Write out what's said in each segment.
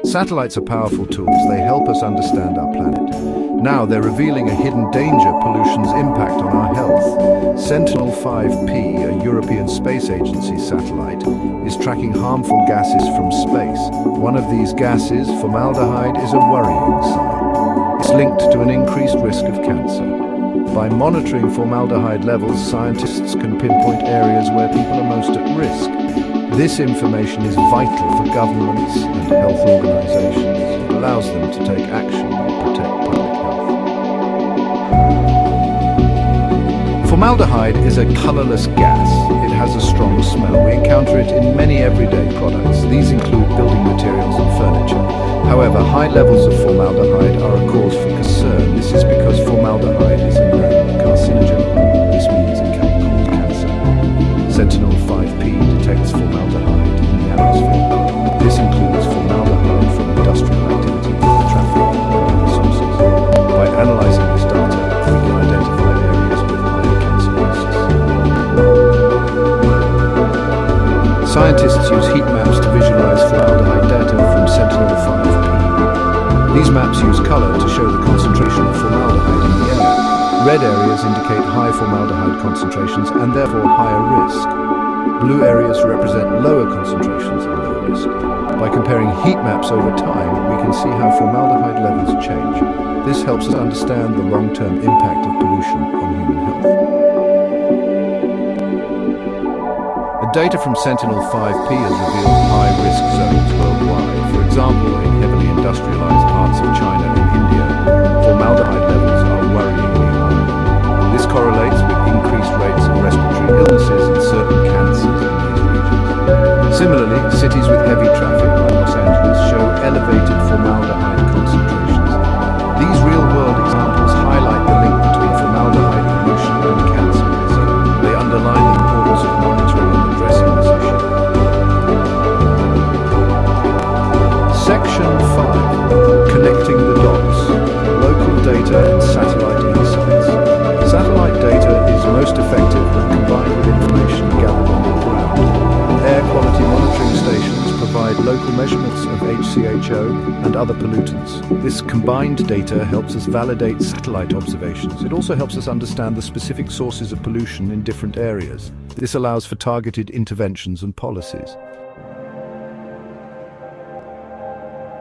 Satellites are powerful tools. They help us understand our planet. Now they're revealing a hidden danger: pollution's impact on our health. Sentinel-5P, a European Space Agency satellite, is tracking harmful gases from space. One of these gases, formaldehyde, is a worrying sign. It's linked to an increased risk of cancer. By monitoring formaldehyde levels, scientists can pinpoint areas where people are most at risk. This information is vital for governments and health organizations. It allows them to take action and protect public health. Formaldehyde is a colorless gas. It has a strong smell. We encounter it in many everyday products. These include building materials and furniture. However, high levels of formaldehyde are a cause for concern. This is because formaldehyde is a known carcinogen. This means it can cause cancer. Sentinel-5P detects formaldehyde in the atmosphere. This includes formaldehyde from industrial activity, traffic, and other sources. By analyzing this data, we can identify areas with higher cancer risks. Scientists use heat maps to visualize formaldehyde data from Sentinel-5P. These maps use color to show the concentration of formaldehyde in the air. Red areas indicate high formaldehyde concentrations and therefore higher risk. Blue areas represent lower concentrations and low risk. By comparing heat maps over time, we can see how formaldehyde levels change. This helps us understand the long-term impact of pollution on human health. Data from Sentinel-5P has revealed high-risk zones worldwide. For example, in heavily industrialized parts of China and India, formaldehyde levels are worryingly high. This correlates with increased rates of respiratory illnesses and certain cancers in these regions. Similarly, cities with heavy traffic like Los Angeles show elevated formaldehyde concentrations. These real-world examples highlight the link between formaldehyde pollution and cancer risk. They underline the importance of monitoring and addressing this issue. Section 5. Connecting the dots. Local data and satellite insights. Satellite data is most effective when combined with information gathered on the ground. Air quality monitoring stations provide local measurements of HCHO and other pollutants. This combined data helps us validate satellite observations. It also helps us understand the specific sources of pollution in different areas. This allows for targeted interventions and policies.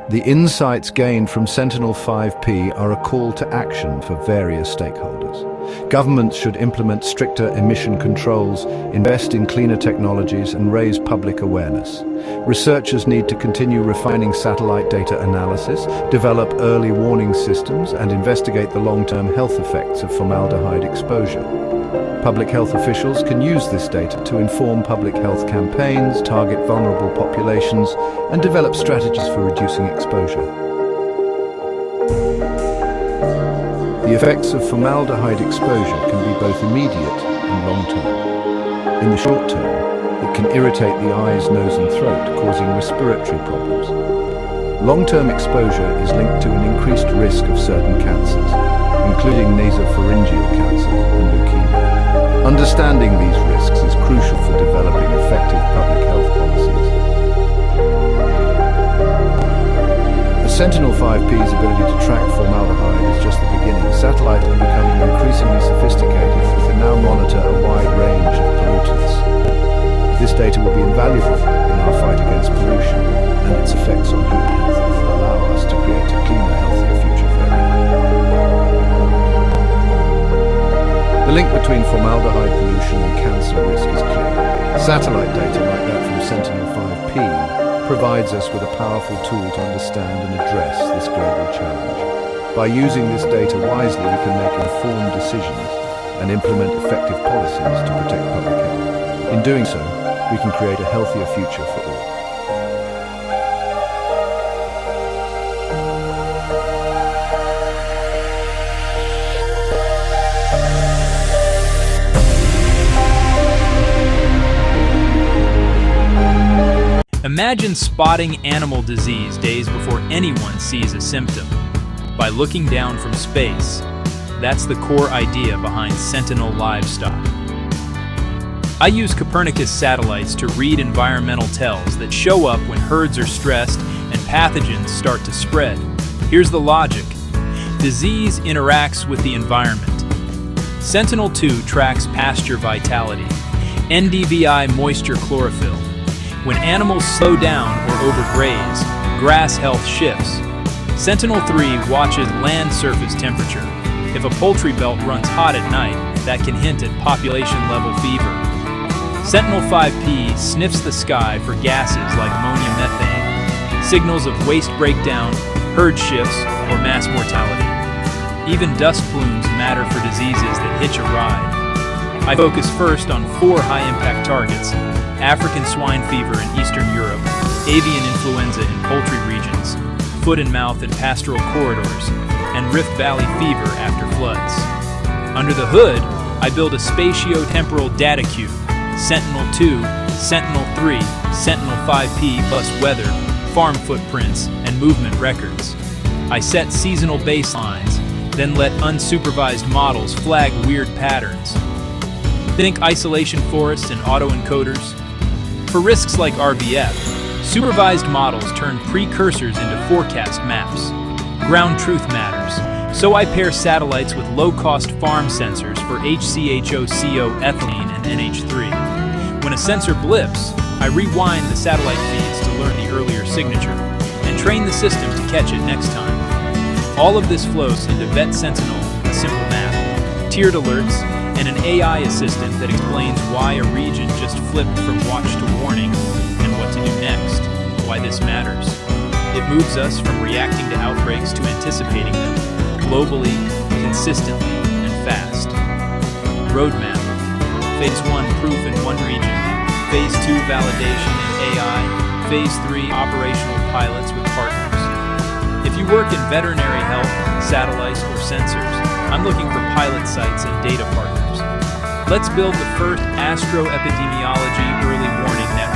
The insights gained from Sentinel-5P are a call to action for various stakeholders. Governments should implement stricter emission controls, invest in cleaner technologies, and raise public awareness. Researchers need to continue refining satellite data analysis, develop early warning systems, and investigate the long-term health effects of formaldehyde exposure. Public health officials can use this data to inform public health campaigns, target vulnerable populations, and develop strategies for reducing exposure. The effects of formaldehyde exposure can be both immediate and long-term. In the short term, it can irritate the eyes, nose, and throat, causing respiratory problems. Long-term exposure is linked to an increased risk of certain cancers, including nasopharyngeal cancer and leukemia. Understanding these risks is crucial for developing effective public health policies. The Sentinel-5P's ability to track formaldehyde is just the beginning. Satellites are becoming increasingly sophisticated. We can now monitor a wide range of pollutants. This data will be invaluable in our fight against pollution and its effects on human health. It will allow us to create a cleaner, healthier future for everyone. The link between formaldehyde pollution and cancer risk is clear. Satellite data like that from Sentinel-5P provides us with a powerful tool to understand and address this global challenge. By using this data wisely, we can make informed decisions and implement effective policies to protect public health. In doing so, we can create a healthier future for all. Imagine spotting animal disease days before anyone sees a symptom. By looking down from space, that's the core idea behind Sentinel Livestock. I use Copernicus satellites to read environmental tells that show up when herds are stressed and pathogens start to spread. Here's the logic. Disease interacts with the environment. Sentinel-2 tracks pasture vitality. NDVI moisture chlorophyll. When animals slow down or overgraze, grass health shifts. Sentinel-3 watches land surface temperature. If a poultry belt runs hot at night, that can hint at population-level fever. Sentinel-5P sniffs the sky for gases like ammonia methane, signals of waste breakdown, herd shifts, or mass mortality. Even dust plumes matter for diseases that hitch a ride. I focus first on 4 high-impact targets: African swine fever in Eastern Europe, avian influenza in poultry regions, foot and mouth in pastoral corridors, and Rift Valley fever after floods. Under the hood, I build a spatio-temporal data cube: Sentinel-2, Sentinel-3, Sentinel-5P plus weather, farm footprints, and movement records. I set seasonal baselines, then let unsupervised models flag weird patterns. Think isolation forests and autoencoders. For risks like RVF, supervised models turn precursors into forecast maps. Ground truth matters, so I pair satellites with low-cost farm sensors for HCHOCO, ethylene, and NH3. When a sensor blips, I rewind the satellite feeds to learn the earlier signature and train the system to catch it next time. All of this flows into Vet Sentinel, a simple map, tiered alerts, and an AI assistant that explains why a region just flipped from watch to warning and what to do next, why this matters. It moves us from reacting to outbreaks to anticipating them, globally, consistently, and fast. Roadmap. Phase 1, proof in one region. Phase 2, validation in AI. Phase 3, operational pilots with partners. If you work in veterinary health, satellites, or sensors, I'm looking for pilot sites and data partners. Let's build the first astroepidemiology early warning network.